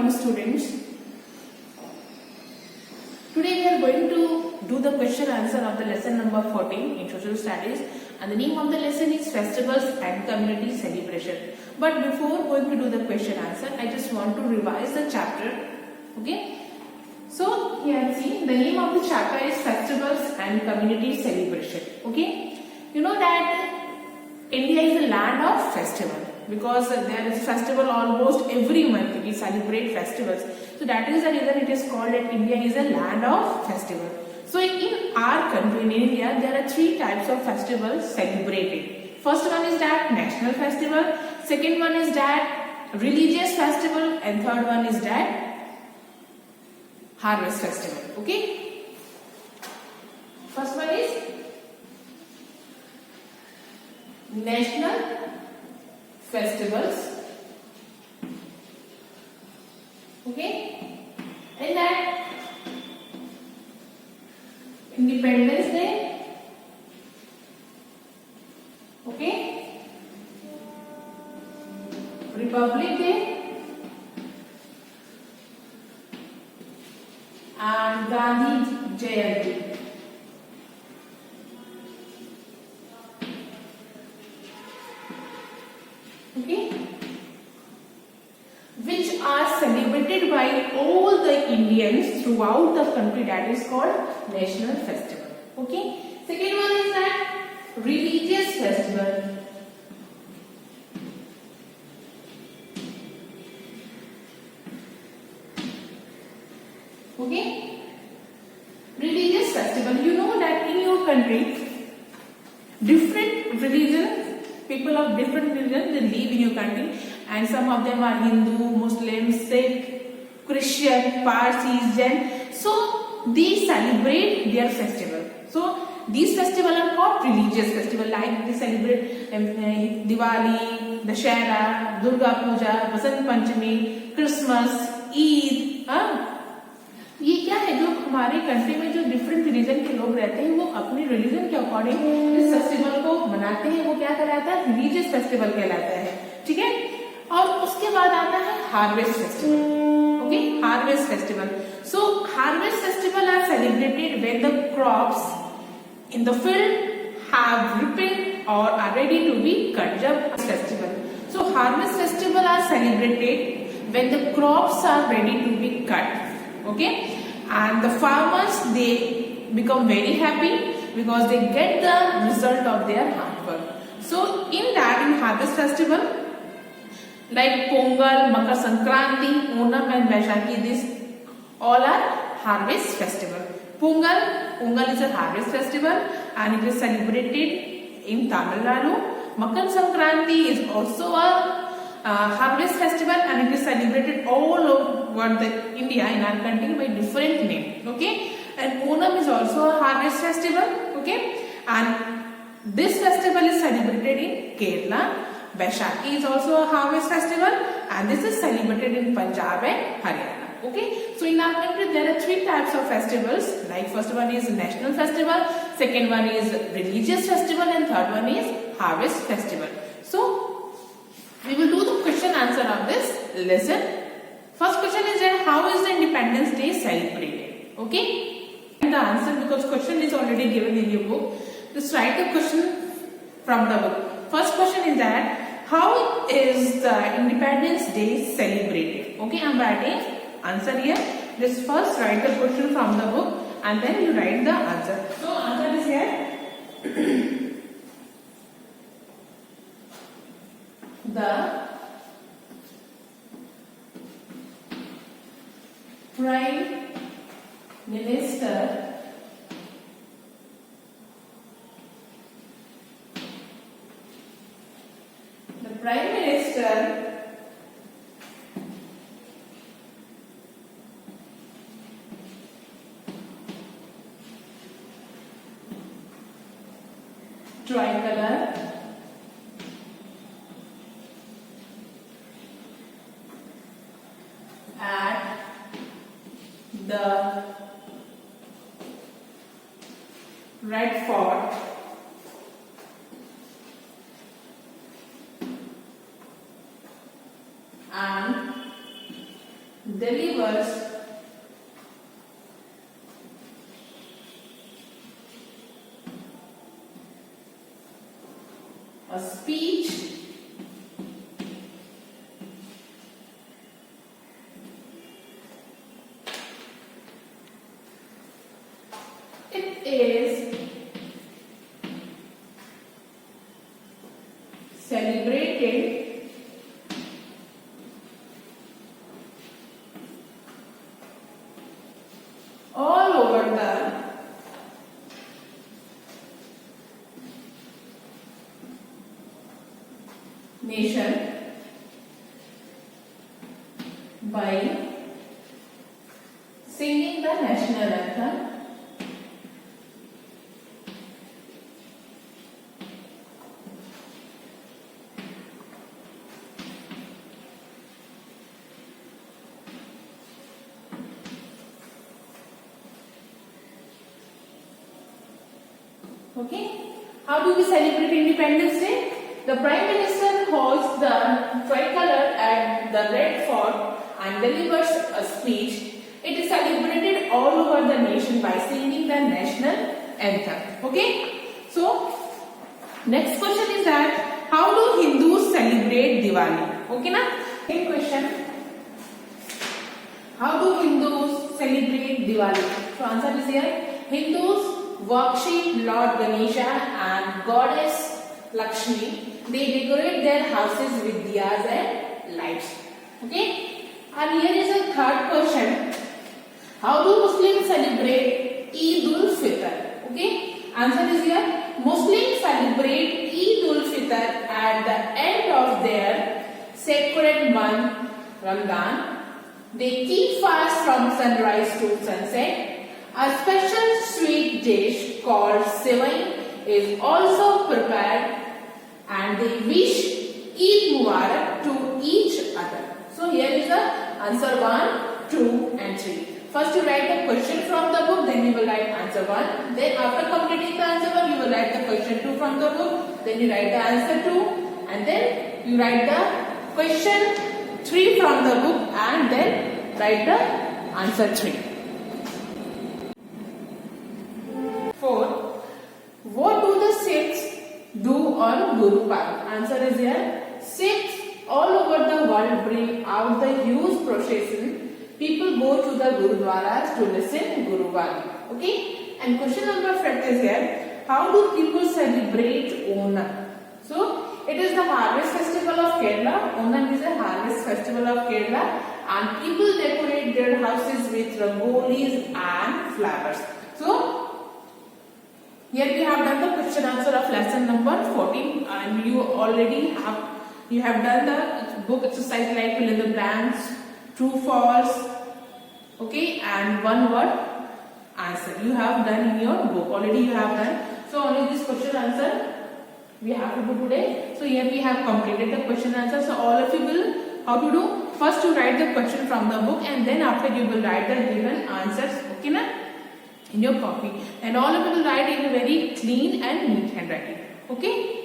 morning, students. Today we are going to do the question answer of the lesson number 14 in social studies, and the name of the lesson is festivals and community celebration. But before going to do the question answer, I just want to revise the chapter. Okay, so here see, the name of the chapter is festivals and community celebration. Okay, you know that India is a land of festival, because there is festival almost every month. We celebrate festivals, so that is the reason it is called that India is a land of festival. So in our country, in India, there are three types of festivals celebrated. First one is that national festival, second one is that religious festival, and third one is that harvest festival. Okay, first one is national festivals. Okay, and that Independence Day. Okay, Republic Day, and Gandhi Jayanti. Okay, which are celebrated by all the Indians throughout the country. That is called national festival. Okay, second one is that religious festival. Okay, religious festival. You know that in your country, different religions, people of different religions, they live in your country, and some of them are Hindu, Muslim, Sikh, Christian, Parsis, Jain. So they celebrate their festival. So these festivals are called religious festival. Like they celebrate Diwali, Dashera, Durga Puja, Vasant Panchami, Christmas, Eid. ये क्या है, जो हमारे country में जो different religion के लोग रहते हैं, वो अपने रिलीजन के अकॉर्डिंग इस फेस्टिवल को मनाते हैं. वो क्या कहलाता है? रिलीजियस फेस्टिवल कहलाता है. ठीक है, और उसके बाद आता है harvest festival. Okay, harvest festival. So harvest festival are celebrated when the crops in the field have ripened or are ready to be cut. जब festival, so harvest festival are celebrated when the crops are ready to be cut. Okay, and the farmers, they become very happy because they get the result of their hard work. So in that, in harvest festival like Pongal, Makar Sankranti, Onam and Vaishakhi, this all are harvest festival. Pongal is a harvest festival and it is celebrated in Tamil Nadu. Makar Sankranti is also a harvest festival and it is celebrated all over the India, in our country, by different name. Okay, and Onam is also a harvest festival. Okay, and this festival is celebrated in Kerala. Vaishakhi is also a harvest festival and this is celebrated in Punjab and Haryana. Okay, so in our country there are three types of festivals. Like first one is national festival, second one is religious festival, and third one is harvest festival. So we will do the question answer of this lesson. First question is that how is the Independence Day celebrated? Okay, and the answer, because question is already given in your book, just write the question from the book. First question is that how is the Independence Day celebrated? Okay, I am writing answer here. Just first write the question from the book and then you write the answer. So answer is here. The Prime Minister tricolor at the Red Fort and delivers a speech it is celebrated all over the nation by singing the national anthem. Okay, how do we celebrate Independence Day? The Prime Minister holds the tricolor at the Red Fort and delivers a speech. It is celebrated all over the nation by singing the national anthem. Okay, so next question is that how do Hindus celebrate Diwali? Okay, na? Same question. How do Hindus celebrate Diwali? So answer is here. Hindus worship Lord Ganesha and Goddess Lakshmi. They decorate their houses with diyas and lights. Okay. And here is a third question. How do Muslims celebrate Eid-ul-Fitr? Okay. Answer is here. Muslims celebrate Eid-ul-Fitr at the end of their sacred month Ramadan. They keep fast from sunrise to sunset. A special sweet dish called Sevai is also prepared and they wish Eid Mubarak to each other. So here is the answer 1, 2 and 3. First you write the question from the book, then you will write answer 1. Then after completing the answer 1, you will write the question 2 from the book. Then you write the answer 2 and then you write the question 3 from the book and then write the answer 3. 4. What do the Sikhs do on Guru Parv? Answer is here. Sikhs all over the world bring out the huge procession. People go to the Gurudwaras to listen Guru Bani. Okay? And question number 5 is here. How do people celebrate Onam? So, it is the harvest festival of Kerala. Onam is a harvest festival of Kerala. And people decorate their houses with rangolis and flowers. So, here we have done the question answer of lesson number 14 and you have done the book exercise like fill in the blanks, true, false, okay, and one word answer. You have done in your book, already you have done. So only this question answer we have to do today. So here we have completed the question answer. So all of you will, how to do? First you write the question from the book and then after you will write the given answers, okay na? In your copy, and all of you will write in a very clean and neat handwriting. Okay.